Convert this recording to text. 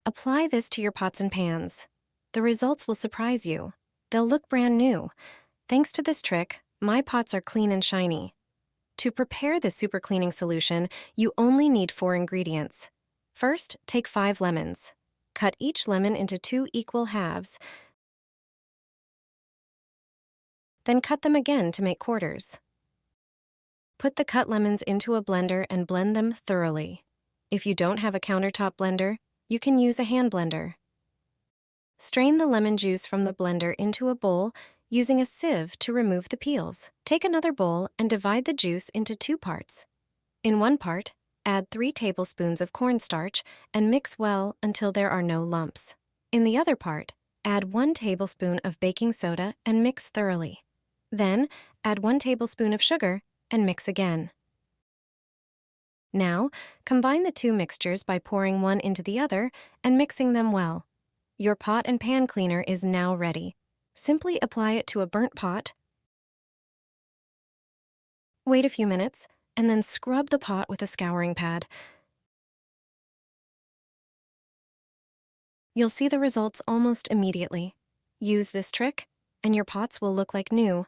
Apply this to your pots and pans. The results will surprise you. They'll look brand new. Thanks to this trick, my pots are clean and shiny. To prepare this super cleaning solution, you only need 4 ingredients. First, take 5 lemons. Cut each lemon into 2 equal halves. Then cut them again to make quarters. Put the cut lemons into a blender and blend them thoroughly. If you don't have a countertop blender, you can use a hand blender. Strain the lemon juice from the blender into a bowl using a sieve to remove the peels. Take another bowl and divide the juice into 2 parts. In one part, add 3 tablespoons of cornstarch and mix well until there are no lumps. In the other part, add 1 tablespoon of baking soda and mix thoroughly. Then, add 1 tablespoon of sugar and mix again. Now, combine the 2 mixtures by pouring one into the other and mixing them well. Your pot and pan cleaner is now ready. Simply apply it to a burnt pot. Wait a few minutes, and then scrub the pot with a scouring pad. You'll see the results almost immediately. Use this trick, and your pots will look like new.